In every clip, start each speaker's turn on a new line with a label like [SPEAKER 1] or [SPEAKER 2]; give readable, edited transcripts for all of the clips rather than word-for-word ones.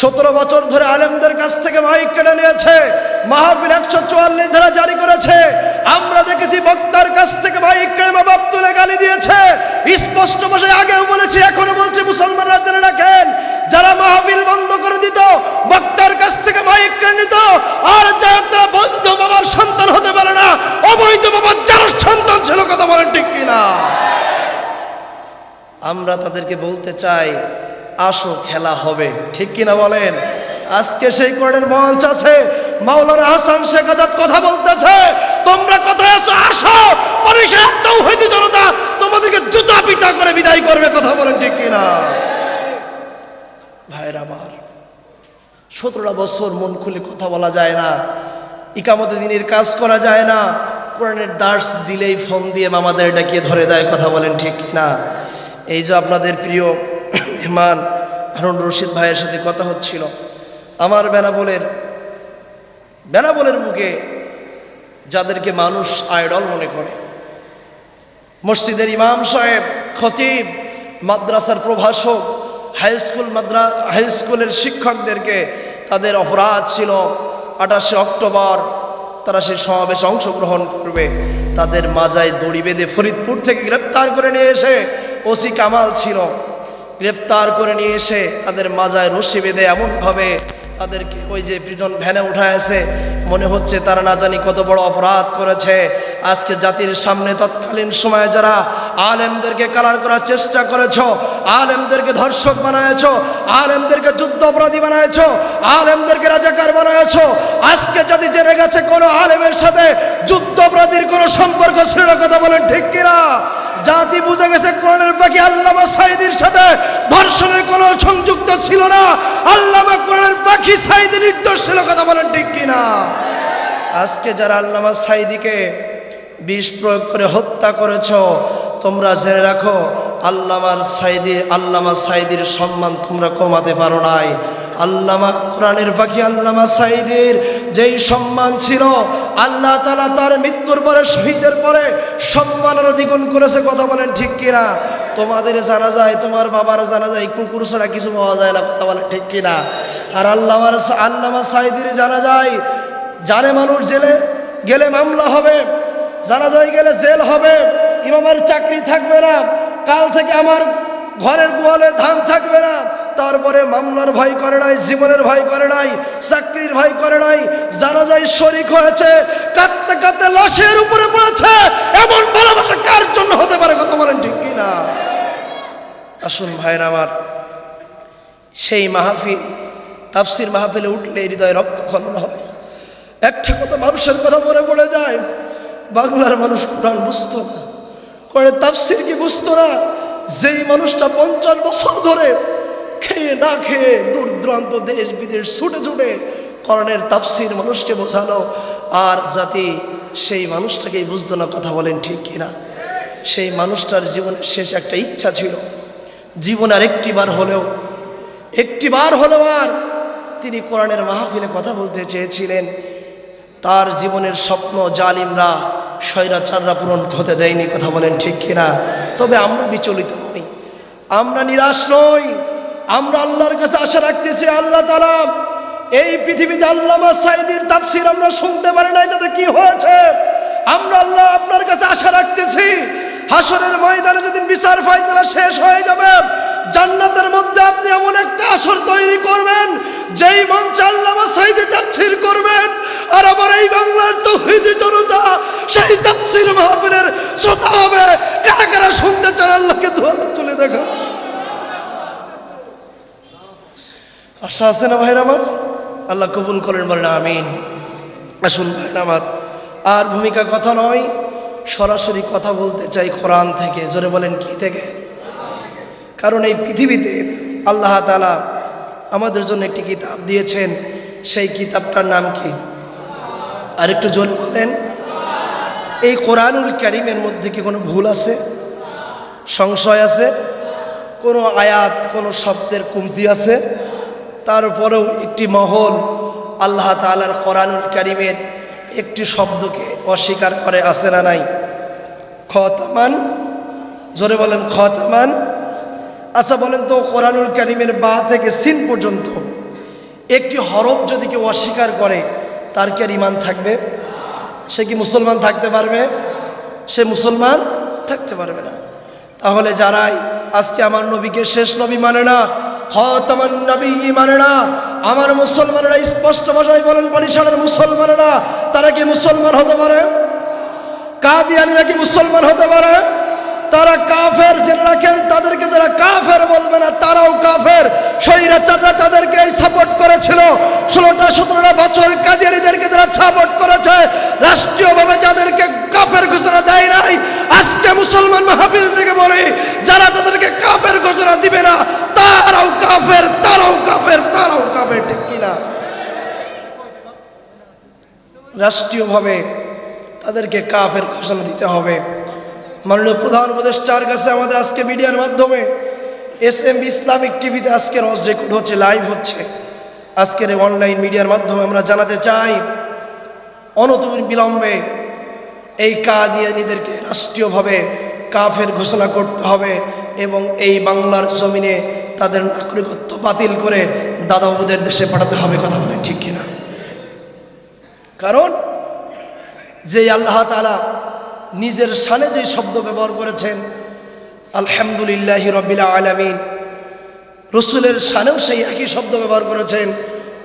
[SPEAKER 1] 17 বছর ধরে আলেমদের কাছ থেকে মাইক কেড়ে নিয়েছে, মাহফিল 144 ধারা জারি করেছে। আমরা দেখেছি বক্তার কাছ থেকে মাইক কেড়ে মা বাপ তুলে গালি দিয়েছে। স্পষ্ট ভাষায় আগেও বলেছি, এখনো বলছি, মুসলমানরা জেনে রাখেন, যারা মাহফিল বন্ধ করে দিত, বক্তার কাছ থেকে মাইক কেড়ে নিত, আর যারা বন্ধ বাবার সন্তান হতে পারে না, অবৈধ বাবার যারা সন্তান ছিল, কথা বলেন ঠিক কিনা? আমরা তাদেরকে বলতে চাই, আসো খেলা হবে, ঠিক কিনা বলেন? আজকে সেই কোরআনের মঞ্চ আছে, মাওলানা হাসান শেখ আজাদ কথা বলতেছে, তোমরা কোথায় আছো? আসো, পরিশেষ তাওহীদি জনতা তোমাদেরকে জুতা পিটা করে বিদায় করবে, কথা বলেন ঠিক কিনা? ভাইরা আমার, 17টা বছর মন খুলে কথা বলা যায় না, ইকামতে দ্বীনের কাজ করা যায় না, কোরআনের দার্স দিলেই ফোন দিয়ে মামাদের ডাকিয়ে ধরে দেয়, কথা বলেন ঠিক কিনা? এই যে আপনাদের প্রিয় মেহমান হারুন রশিদ ভাইয়ের সাথে কথা হচ্ছিল, আমার বেনাবলের বুকে যাদেরকে মানুষ আইডল মনে করে, মসজিদের ইমাম সাহেব, খতিব, মাদ্রাসার প্রভাষক, হাই স্কুলের শিক্ষকদেরকে তাদের অপরাধ ছিল 28 অক্টোবর তারা সেই সমাবেশে অংশগ্রহণ করবে, তাদের মাজায় দড়ি বেঁধে ফরিদপুর থেকে গ্রেপ্তার করে নিয়ে এসে, ওসি কামাল ছিল, গ্রেপ্তার করে নিয়ে এসে তাদের মাজায় রশি বেঁধে এমনভাবে তাদেরকে ওই যে প্রিজন ভ্যানে উঠায়ছে, মনে হচ্ছে তারা না জানি কত বড় অপরাধ করেছে। আজকে জাতির সামনে তৎকালীন সময়ে যারা আলেমদেরকে কালার করার চেষ্টা করেছ, আলেমদেরকে ধর্ষক বানায়েছ, আলেমদেরকে যুদ্ধ অপরাধী বানায়েছ, আলেমদেরকে রাজাকার বানায়েছ, আজকে জাতি জেনে গেছে কোন আলেমের সাথে যুদ্ধ অপরাধীর কোনো সম্পর্ক ছিল না, কথা বলেন ঠিক কিনা? জাতি বুঝে গেছে কোরআনের পাখি আল্লামা সাঈদীর সাথে ধর্ষণের কোনো সংযুক্ত ছিল না, আল্লামা কোরআনের পাখি সাঈদী নির্দোষ ছিল, কথা বলেন ঠিক কিনা? আজকে যারা আল্লামা সাঈদীকে বিষ প্রয়োগ করে হত্যা করেছ, তোমরা জেনে রাখো আল্লামা সাঈদীর সম্মান তোমরা কমাতে পারো নাই। আল্লামা কোরআনের পাখি আল্লামা সাঈদীর যেই সম্মান ছিল, আল্লাহ তাআলা তার মৃত্যুর পরে, শহীদের পরে সম্মান আরো দ্বিগুণ করেছে, কথা বলেন ঠিক কিনা? তোমাদের জানা যায়, তোমার বাবার জানা যায়, কুকুর ছাড়া কিছু পাওয়া যায় না, কথা বলেন ঠিক কিনা? আর আল্লামা সাঈদীর জানা যায়, জানে মানুষ জেলে গেলে মামলা হবে, জানা যায় গেলে জেল হবে, ইমামের চাকরি থাকবে না, কাল থেকে আমার ঘরের গোয়ালে ধান থাকবে না, তারপরে মামলার ভয় করে নাই, জীবনের ভয় করে নাই, চাকরির ভয় করে নাই, জানা যায় শরীক হয়েছে, কাঁদতে কাঁদতে লাশের উপরে পড়েছে, এমন ভালোবাসা কার জন্য হতে পারে, কথা বলেন ঠিক কিনা? আসুন ভাইরা আমার, সেই মাহফিল, তাফসির মাহফিলে উঠলে হৃদয়ে রক্তক্ষরণ হয়। একটা কথা মানুষের কথা মনে পড়ে যায়, বাংলার মানুষ কোরআন বুঝতো না, কোরআনের তাফসির কি বুঝতো না। যেই মানুষটা 50 বছর ধরে খেয়ে না খেয়ে দূর দূরান্ত দেশ বিদেশ ছুটে ছুটে কোরআনের তাফসির মানুষকে বোঝালো, আর জাতি সেই মানুষটাকেই বুঝতো না, কথা বলেন ঠিক কিনা? সেই মানুষটার জীবনের শেষ একটা ইচ্ছা ছিল, জীবনে আর একটিবার হলেও আর তিনি কোরআনের মাহফিলে কথা বলতে চেয়েছিলেন। তার জীবনের স্বপ্ন জালিমরা, স্বৈরাচাররা পূরণ হতে দেয়নি, কথা বলেন ঠিক কিনা? তবে আমরা বিচলিত নই, আমরা নিরাশ নই, আমরা আল্লাহর কাছে আশা রাখতেছি, আল্লাহ তাআলা এই পৃথিবীতে আল্লামা সাঈদীর তাফসীর আমরা শুনতে পারি নাই, তাতে কি হয়েছে? আমরা আল্লাহ আপনার কাছে আশা রাখতেছি, হাসরের ময়দানে যেদিন বিচার ফয়সালা শেষ হয়ে যাবে, জান্নাতের মধ্যে আপনি এমন একটা আসর তৈরি করবেন, যেই মঞ্চে আল্লামা সাঈদী তাফসীর করবেন, আর আমার এই বাংলার তাওহীদি জনতা সেই তাফসীর মাহফিলের শ্রোতা হবে। কারা কারা শুনতে চান আল্লাহকে দুহাত তুলে দেখা? আশা আছে না ভাইরা আমার? আল্লাহ কবুল করেন, বলেন আমিন। আসুন ভাইরা আমার, আর ভূমিকা কথা নয়, সরাসরি কথা বলতে চাই কোরআন থেকে। জোরে বলেন কি থেকে? কারণ এই পৃথিবীতে আল্লাহ তাআলা আমাদের জন্য একটি কিতাব দিয়েছেন, সেই কিতাবটার নাম কি? আর একটু জোরে বলেন। এই কোরআনুল কারীমের মধ্যে কি কোনো ভুল আছে, সংশয় আছে, কোনো আয়াত, কোনো শব্দের কমতি আছে? তারপরেও একটি মহল আল্লাহ তাআলার কোরআনুল কারীমের একটি শব্দকে অস্বীকার করে, আছে না নাই? খতামান, জোরে বলেন খতামান। আচ্ছা বলেন তো, কোরআনুল কারীমের বা থেকে সিন পর্যন্ত একটি হরফ যদি কেউ অস্বীকার করে তার কি আর ইমান থাকবে? সে কি মুসলমান থাকতে পারবে? সে মুসলমান থাকতে পারবে না। তাহলে যারাই আজকে আমার নবীকে শেষ নবী মানে না, খাতামান নবী মানে না, আমার মুসলমানেরা স্পষ্ট ভাষায় বলেন বরিশালের মুসলমানেরা, তারা কি মুসলমান হতে পারে? কাদিয়ানীরা কি মুসলমান হতে পারে? তারা কাফের। জেনে রাখেন, তাদেরকে যারা কাফের বলবে না তারাও কাফের। স্বৈরাচাররা তাদেরকে সাপোর্ট করেছিল 16টা-17টা বছর। কাদিয়ানীদেরকে যারা সাপোর্ট করেছে, রাষ্ট্রীয়ভাবে যাদেরকে কাফের ঘোষণা দেয় নাই, আজকে মুসলমান মাহফিল থেকে বলে যারা তাদেরকে কাফের ঘোষণা দিবে না তারাও কাফের, তারাও কাফের, তারাও কাফের। ঠিক কিনা? রাষ্ট্রীয়ভাবে তাদেরকে কাফের ঘোষণা দিতে হবে। মাননীয় প্রধান উপদেষ্টার কাছে আমাদের আজকে মিডিয়ার মাধ্যমে SMB ইসলামিক টিভিতে আজকের ওয়াজ রেকর্ড হচ্ছে, লাইভ হচ্ছে, আজকের অনলাইন মিডিয়ার মাধ্যমে আমরা জানাতে চাই অনতিবিলম্বে এই কাদিয়ানীদেরকে রাষ্ট্রীয়ভাবে কাফের ঘোষণা করতে হবে এবং এই বাংলার জমিনে তাদের নাগরিকত্ব বাতিল করে দাদাবাবুদের দেশে পাঠাতে হবে। কথা বলেন ঠিক কিনা? কারণ যে আল্লাহ তাআলা নিজের শানে যে শব্দ ব্যবহার করেছেন আলহামদুলিল্লাহি রাব্বিল আলামিন, রাসূলের শানেও সেই একই শব্দ ব্যবহার করেছেন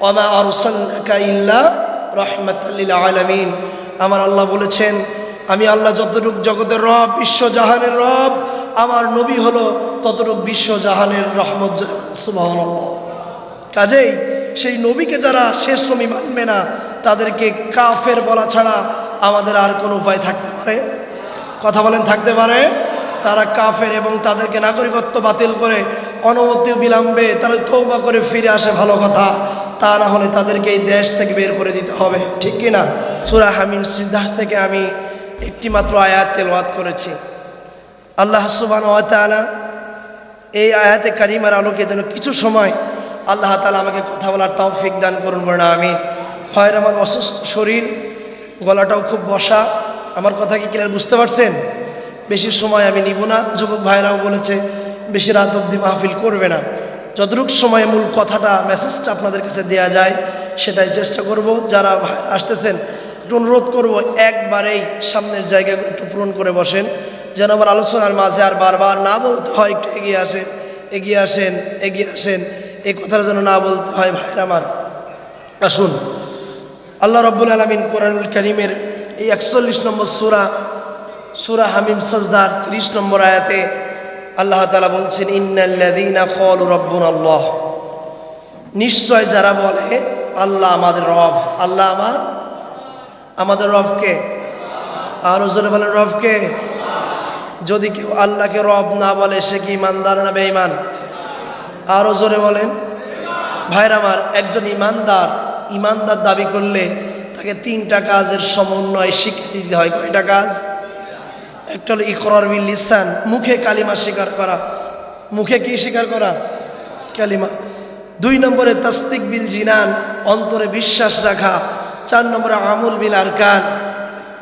[SPEAKER 1] ওয়া আরসালনাকা ইল্লা রাহমাতাল লিল আলামিন। আমার আল্লাহ বলেছেন, আমি আল্লাহ যতটুক জগতের রব, বিশ্বজাহানের রব, আমার নবী হলো ততটুক বিশ্বজাহানের রহমত। সুবহানাল্লাহ। কাজেই সেই নবীকে যারা শেষ নবী মানবে না তাদেরকে কাফের বলা ছাড়া আমাদের আর কোনো উপায় থাকতে পারে? কথা বলেন, থাকতে পারে? তারা কাফের এবং তাদেরকে নাগরিকত্ব বাতিল করে অনবরত বিলম্বে তারা তওবা করে ফিরে আসে, ভালো কথা। তা না হলে তাদেরকে এই দেশ থেকে বের করে দিতে হবে। ঠিক কিনা? সূরা হামিম সিজদাহ থেকে আমি একটি মাত্র আয়াত তেলাওয়াত করেছি। আল্লাহ সুবহানাহু ওয়া তাআলা এই আয়াতে কারিমার আলোকে যেন কিছু সময় আল্লাহ তাআলা আমাকে কথা বলার তৌফিক দান করুন, বলেন আমিন। হয় আমার অসুস্থ শরীর, গলাটাও খুব বসা। আমার কথা কি ক্লিয়ার বুঝতে পারছেন? বেশি সময় আমি নিব না। যুবক ভাইরাও বলেছে বেশি রাত অবধি মাহফিল করবে না। যতটুকু সময়ে মূল কথাটা, মেসেজটা আপনাদের কাছে দেওয়া যায় সেটাই চেষ্টা করব। যারা আসতেছেন একটু অনুরোধ করব একবারেই সামনের জায়গাগুলো একটু পূরণ করে বসেন, যেন আমার আলোচনার মাঝে আর বারবার না বলতে হয় একটু এগিয়ে আসেন, এগিয়ে আসেন, এগিয়ে আসেন, এই কথাটা যেন না বলতে হয়। ভাইরা আমার, আসুন আল্লাহ রাব্বুল আলামিন কোরআনুল কারীমের এই 41 নম্বর সূরা হামিম সাজদার 30 নম্বর আয়াতে আল্লাহ তাআলা বলছেন, ইন্নাল্লাযীনা ক্বালু রাব্বুনাল্লাহ, নিশ্চয় যারা বলে আল্লাহ আমাদের রব। আল্লাহ আমাদের রবকে, আর জোরে বলেন রবকে। যদি কেউ আল্লাহকে রব না বলে সে কি ইমানদার না বেঈমান? আরো জোরে বলেন। ভাইরা আমার, একজন ইমানদার দাবি করলে তাকে 3টা কাজের সমন্বয় স্বীকৃতি দিতে হয়। কয়টা কাজ? একটা হলো ইকরার বিল লিসান, মুখে কালিমা স্বীকার করা। মুখে কি স্বীকার করা? কালিমা। 2 নম্বরে তাসদিক বিল জিনান, অন্তরে বিশ্বাস রাখা। 4 নম্বরে আমল বিল আরকান।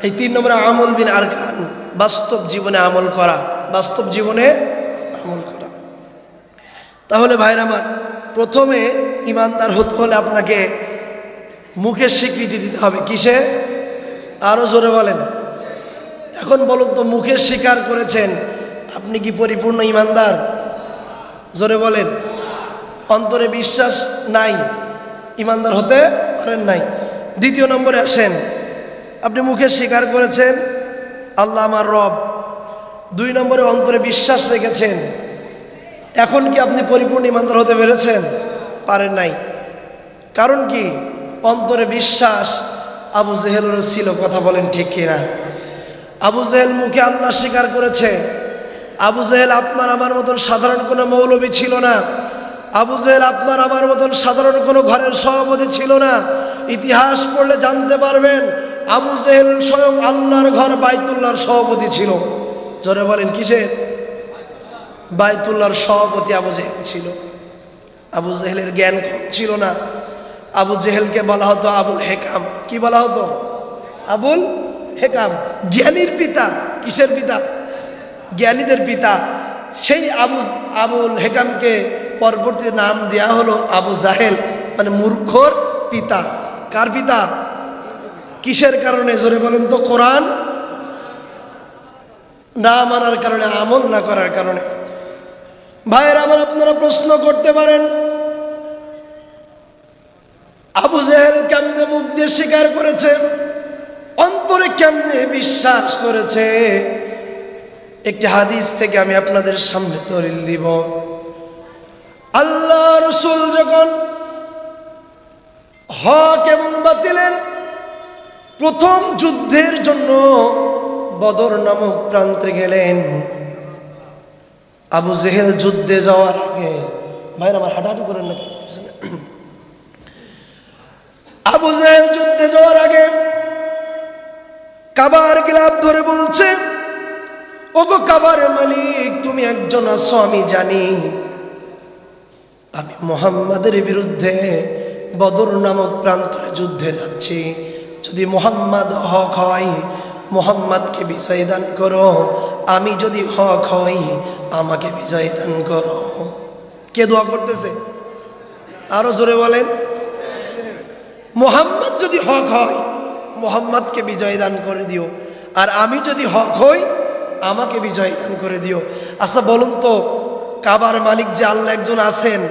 [SPEAKER 1] এই 3 নম্বরে আমল বিল আরকান, বাস্তব জীবনে আমল করা, বাস্তব জীবনে আমল করা। তাহলে ভাইরা আমার, প্রথমে ইমানদার হতে হলে আপনাকে মুখের স্বীকৃতি দিতে হবে। কিসে? আরো জোরে বলেন। এখন বলুন তো, মুখের স্বীকার করেছেন, আপনি কি পরিপূর্ণ ইমানদার? জোরে বলেন। অন্তরে বিশ্বাস নাই, ইমানদার হতে পারেন নাই। 2 নম্বরে আসেন, আপনি মুখে স্বীকার করেছেন আল্লাহ আমার রব। 2 নম্বরে অন্তরে বিশ্বাস রেখেছেন। এখন কি আপনি পরিপূর্ণ ইমানদার হতে পেরেছেন? পারেন নাই। কারণ কি? অন্তরে বিশ্বাস আবু জেহেলেরও ছিল। কথা বলেন ঠিক কিনা? আবু জেহেল মুখে আল্লাহ স্বীকার করেছে। আবু জেহেল আপনার আমার মতন সাধারণ কোনো মৌলবী ছিল না। আবু জেহেল আপনার আমার মতন সাধারণ কোনো ঘরের সভাপতি ছিল না। ইতিহাস পড়লে জানতে পারবেন আবু জেহেল স্বয়ং আল্লাহর ঘর বাইতুল্লাহর সভাপতি ছিল। জোরে বলেন কিসের? বাইতুল্লাহর সভাপতি আবু জেহেল ছিল। আবু জেহেলের জ্ঞান কম ছিল না। আবু জেহেলকে বলা হতো আবুল হেকাম। কি বলা হতো? আবুল হেকাম, জ্ঞানীর পিতা। কিসের পিতা? জ্ঞানীদের পিতা। সেই আবুল হেকামকে পরবর্তী নাম দেয়া হলো আবু জাহেল। মানে মূর্খর পিতা। কার পিতা? কিসের কারণে জোরে বলেন তো? কোরআন না মানার কারণে, আমল না করার কারণে। ভাইয়েরা আমার, আপনারা প্রশ্ন করতে পারেন আবু জেহেল কেমনে মুখ দিয়ে স্বীকার করেছে, অন্তরে কেমনে বিশ্বাস করেছে? একটি হাদিস থেকে আমি আপনাদের সামনে দলিল দিব। আল্লাহ রাসূল যখন হক এবং বাতিলের প্রথম যুদ্ধের জন্য বদর নামক প্রান্তে গেলেন, আবু জেহেল যুদ্ধে যাওয়ার আগে, ভাইরা আমার হাঁটাহাঁটি করেন নাকি? আবু জেহেল যুদ্ধে যাওয়ার আগে কাবার গিলাফ ধরে বলছে, ওগো কাবার মালিক, তুমি একজন আছো আমি জানি, আমি মুহাম্মাদের বিরুদ্ধে বদর নামক প্রান্তরে যুদ্ধে যাচ্ছি। যদি মুহাম্মদ হক হয়, মুহাম্মদকে বিজয় দান করো, আমি যদি হক হই, আমাকে বিজয় দান করো। কে দোয়া করতেছে? আরো জোরে বলেন। মুহাম্মদ যদি হক হয়, মুহাম্মদকে বিজয় দান করে দিও, আর আমি যদি হক হই, আমাকে বিজয় দান করে দিও। আচ্ছা বলুন তো, কাবার মালিক যে আল্লাহ একজন আছেন,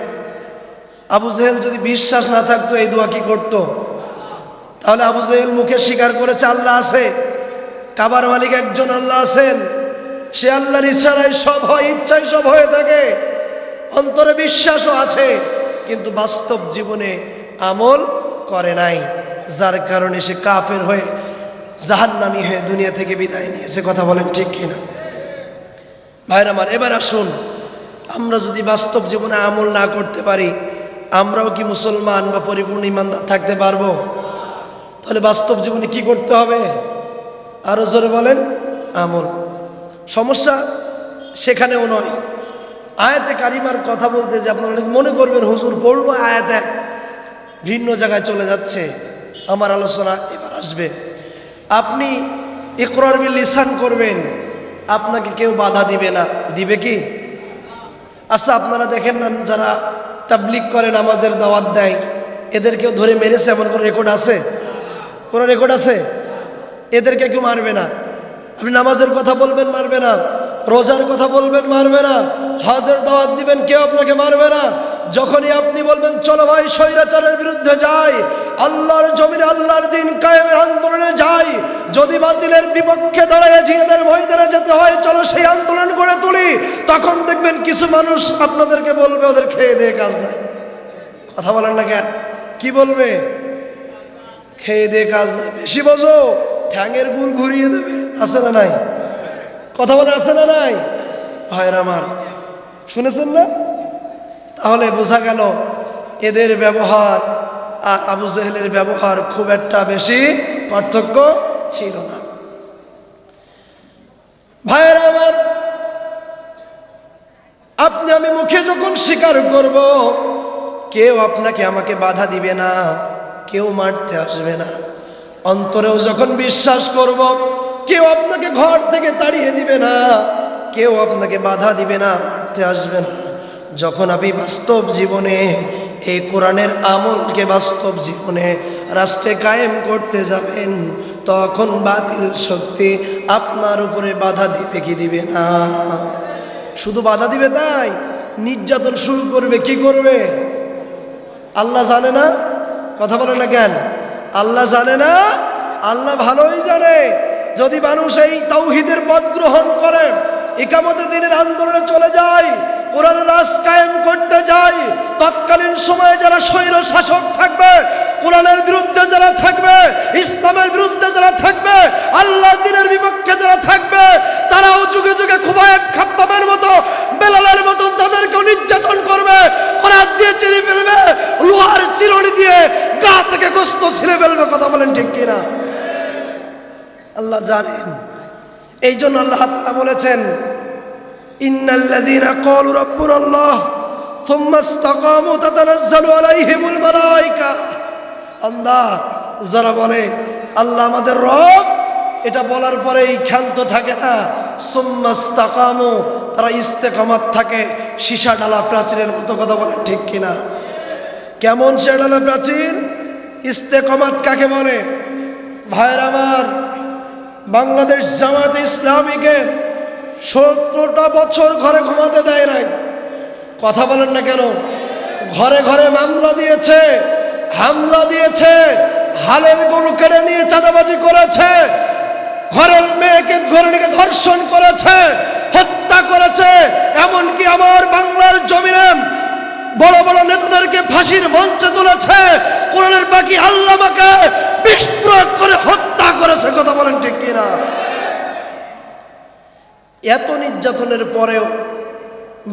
[SPEAKER 1] আবু জেহেল যদি বিশ্বাস না থাকতো এই দোয়া কি করতো? তাহলে আবু জেহেল মুখে স্বীকার করেছে আল্লাহ আছে, কাবার মালিক একজন আল্লাহ আছেন, সে আল্লাহর ইচ্ছায় সব হয়, ইচ্ছায় সব হয়ে থাকে, অন্তরে বিশ্বাসও আছে, কিন্তু বাস্তব জীবনে আমল করে নাই, যার কারণে সে কাফের হয়ে জাহান্নামী হয়ে দুনিয়া থেকে বিদায় নিয়েছে। কথা বলেন ঠিক কিনা? ভাইরা আমার, এবার আসুন, আমরা যদি বাস্তব জীবনে আমল না করতে পারি, আমরাও কি মুসলমান বা পরিপূর্ণ ইমানদার থাকতে পারবো? তাহলে বাস্তব জীবনে কি করতে হবে? আরো জোরে বলেন। আমল। সমস্যা সেখানেও নয়, আয়াতে কারিমার কথা বলতে যে আপনারা মনে করবেন হুজুর পড়বো আয়াত এক, ভিন্ন জায়গায় চলে যাচ্ছে। আমার আলোচনা এবার আসবে। আপনি ইকরার বিল লিসান করবেন, আপনাকে কেউ বাধা দিবে না। দিবে কি? আচ্ছা আপনারা দেখেন না, যারা তাবলিগ করে, নামাজের দাওয়াত দেয়, এদেরকেও ধরে মেরেছে এমন কোনো রেকর্ড আছে? কোনো রেকর্ড আছে? এদেরকে কেউ মারবে না। আপনি নামাজের কথা বলবেন, মারবে না। রোজার কথা বলবেন, মারবে না। হজের দাওয়াত দিবেন, কেউ আপনাকে মারবে না। যখনই আপনি বলবেন চলো ভাই স্বৈরাচারের বিরুদ্ধে যাই, আল্লাহর জমিনে আল্লাহর দিন কায়েমের আন্দোলনে যাই, যদি বাতিলের বিপক্ষে দাঁড়ায় জিহাদের ময়দানে যেতে হয়, চলো সেই আন্দোলন গড়ে তুলি, তখন দেখবেন কিছু মানুষ আপনাদেরকে বলবে ওদের খেয়ে দিয়ে কাজ নাই। কথা বলেন না কেন? কি বলবে? খেয়ে দিয়ে কাজ নাই, বেশি বোঝো, ঠ্যাঙের গুল ঘুরিয়ে দেবে। আছে না নাই? কথা বলে আছে না নাই? ভাইরা আমার, শুনেছেন না? তাহলে বোঝা গেল এদের ব্যবহার আর আবু জেহেলের ব্যবহার খুব একটা বেশি পার্থক্য ছিল না। ভাইরা আমার, আপনি আমি মুখে যখন স্বীকার করব, কেউ আপনাকে আমাকে বাধা দিবে না, কেউ মারতে আসবে না। অন্তরেও যখন বিশ্বাস করব, কেউ আপনাকে ঘর থেকে তাড়িয়ে দিবে না, কেউ আপনাকে বাধা দিবে না, মারতে আসবে না। যখন আপনি বাস্তব জীবনে এই কোরআনের আমলকে বাস্তব জীবনে রাষ্ট্রে কায়েম করতে যাবেন, তখন বাতিল শক্তি আপনার উপরে বাধা দিবে কি দিবে না? শুধু বাধা দিবে তাই, নির্যাতন শুরু করবে। কি করবে? আল্লাহ জানে না? কথা বলে না কেন? আল্লাহ জানে না? আল্লাহ ভালোই জানে। যদি মানুষ এই তাওহীদের পথ গ্রহণ করে, ইকামতের দিনের আন্দোলনে চলে যায়, কোরআনের রাজ কায়েম করতে যায়, তৎকালীন সময়ে যারা স্বৈর শাসক থাকবে, কোরআনের বিরুদ্ধে যারা থাকবে, ইসলামের বিরুদ্ধে যারা থাকবে, আল্লাহর দ্বীনের বিপক্ষে যারা থাকবে, তারাও যুগে যুগে খুবাইব খাব্বাবের মতো, বেলালের মতো তাদেরকেও নির্যাতন করবে, করাত দিয়ে চিরে ফেলবে, লোহার চিরুনি দিয়ে গা থেকে গোশত ছিঁড়ে ফেলবে। কথা বলেন ঠিক কিনা? আল্লাহ জানেন। এই জন্য আল্লাহ তাআলা বলেছেন, ইন্নাল্লাযীনা ক্বালু রাব্বুনাল্লাহ সুম্মা ইসতাকামু তাতানাজ্জালু আলাইহিমুল মালায়েকা। আল্লাহ যারা বলে আল্লাহ আমাদের রব, এটা বলার পরেই ক্ষান্ত থাকে না, সুম্মা ইসতাকামু, তারা ইস্তেকামাত থাকে, সীসা ডালা প্রাচীরের মতো। কথা বলেন ঠিক কিনা? কেমন সে ঢালা প্রাচীর? ইস্তেকামাত কাকে বলে? ভাইয়ের আমার, বাংলাদেশ জামাতে ইসলামীকে 17টা বছর ঘরে ঘুমাতে দেয় নাই। কথা বলেন না কেন? ঘরে ঘরে মামলা দিয়েছে, হামলা দিয়েছে, হালের গরু কেড়ে নিয়ে চাঁদাবাজি করেছে, ঘরের মেয়েকে ঘরে নিয়ে ধর্ষণ করেছে, হত্যা করেছে। এমনকি আমার বাংলার জমিনে বড় বড় নেতাদেরকে ফাঁসির মঞ্চে তুলেছে। কোরআনের বাকি আল্লামাকে বিষ প্রয়োগ করে হত্যা করেছে। কথা বলেন ঠিক কিনা? এত নির্যাতনের পরেও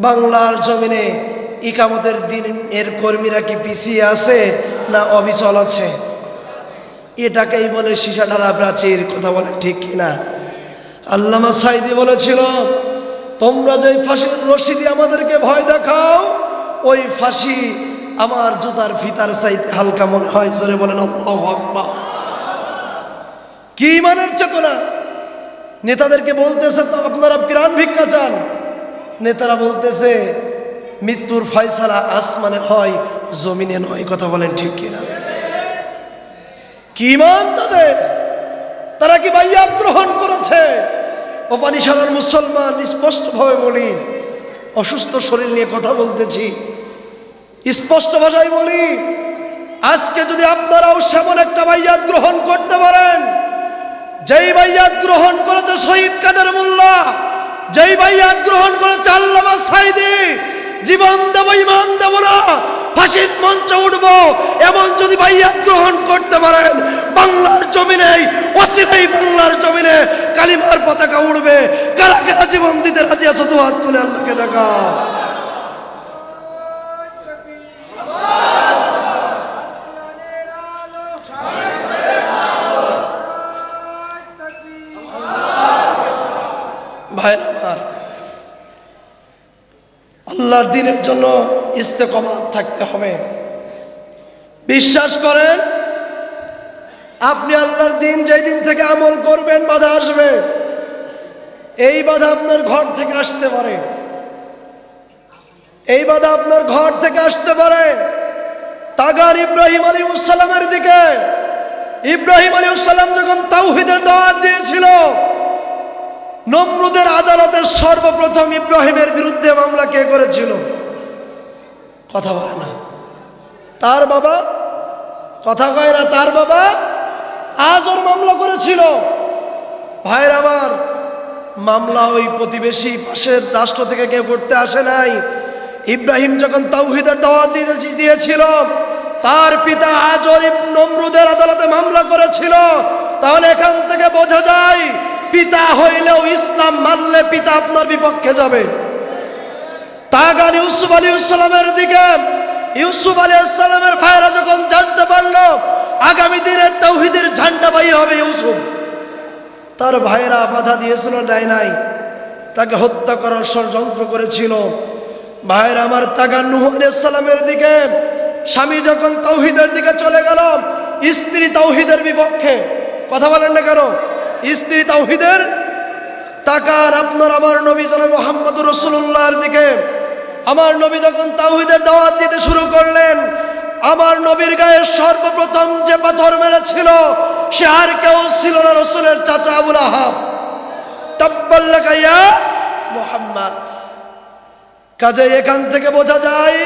[SPEAKER 1] বাংলার জমিনে ইকামতের দিনের কর্মীরা কি পিছিয়ে আছে না অবিচল আছে? এটাকেই বলে সীসা ঢালা প্রাচীর। কথা বলেন ঠিক কিনা? আল্লামা সাঈদী বলেছিল, তোমরা যে ফাঁসির রশি দিয়ে আমাদেরকে ভয় দেখাও, ওই ফাঁসি আমার জুতার ফিতার চাইতে হালকা মনে হয়। জোরে বলেন আল্লাহু আকবার। কি ইমানের চেতনা! নেতাদেরকে বলতেছে তো আপনারা প্রাণ ভিক্ষা চান, নেতারা বলতেছে মৃত্যুর ফয়সালা আসমানে হয়, জমিনে নয়। কথা বলেন ঠিক কিনা? কি ইমান তাদের! তারা কি বাইয়াত গ্রহণ করেছে? ও পানিশালার মুসলমান, স্পষ্টভাবে বলি, অসুস্থ শরীর নিয়ে কথা বলতেছি, স্পষ্ট ভাষায় বলি, আজকে যদি আপনারাও সেমন একটা বাইয়াত গ্রহণ করতে পারেন, যেই বাইয়াত গ্রহণ করেছে শহীদ কাদের মোল্লা, যেই বাইয়াত গ্রহণ করেছে আল্লামা সাঈদী, জীবন দেব ইমান দেব না, ফাঁসির মঞ্চে উঠবো, এমন যদি বাইয়াত গ্রহণ করতে পারেন, বাংলার জমিনে অচিরেই বাংলার জমিনে কালিমার পতাকা উড়বে। কারা কারা জীবন দিতে রাজি আছো? দু হাত তুলে আল্লাহকে দেখা। ভাইরা আমার, আল্লাহর দ্বীনের জন্য ইস্তেকামাত থাকতে হবে। বিশ্বাস করেন, আপনি আল্লাহর দ্বীন যেই দিন থেকে আমল করবেন, বাধা আসবে। এই বাধা আপনার ঘর থেকে আসতে পারে, এই বাধা আপনার ঘর থেকে আসতে পারে। তাগার ইব্রাহিম আলাইহিস সালামের দিকে, ইব্রাহিম আলাইহিস সালাম যখন তাওহীদের দাওয়াত দিয়েছিল, নমরুদের আদালতে সর্বপ্রথম ইব্রাহিমের বিরুদ্ধে মামলা কে করেছিল? কথা বলে না। তার বাবা। কথা কয় না। তার বাবা আজর মামলা করেছিল। ভাইয়ের আমার, মামলা ওই প্রতিবেশী পাশের রাষ্ট্র থেকে কেউ করতে আসে নাই। ইব্রাহিম যখন তাওহীদের দাওয়াত দিয়েছিল, তার পিতা আজর নমরুদের আদালতে মামলা করেছিল। তাহলে এখান থেকে বোঝা যায়, পিতা হইলেও ইসলাম মানলে পিতা আপনার বিপক্ষে যাবে। তাগান ইউসুফ আলাইহিস সালামের দিকে, ইউসুফ আলাইহিস সালামের ভাইরা যখন জানতে পারলো আগামী দিনে তাওহীদের ঝান্ডা বাই হবে ইউসুফ, তার ভাইরা বাধা দিয়েছিল, দেয় নাই, তাকে হত্যা করার ষড়যন্ত্র করেছিল। ভাইরা আমার, তাগান নূহ আলাইহিস সালামের দিকে, স্বামী যখন তাওহীদের দিকে চলে গেল, স্ত্রী তাওহীদের বিপক্ষে। কথা বলেন না কেন? স্ত্রী তাওহীদের। তাকান আপনার আমার নবী জনাব মুহাম্মদুর রাসূলুল্লাহর দিকে। আমার নবী যখন তাওহীদের দাওয়াত দিতে শুরু করলেন, আমার নবীর গায়ে সর্বপ্রথম যে পাথর মেরেছিল সে আর কেউ ছিল না, রাসূলের চাচা আবু লাহাব। তাব্বাল্লাকা ইয়া মুহাম্মদ। কাজে এখান থেকে বোঝা যায়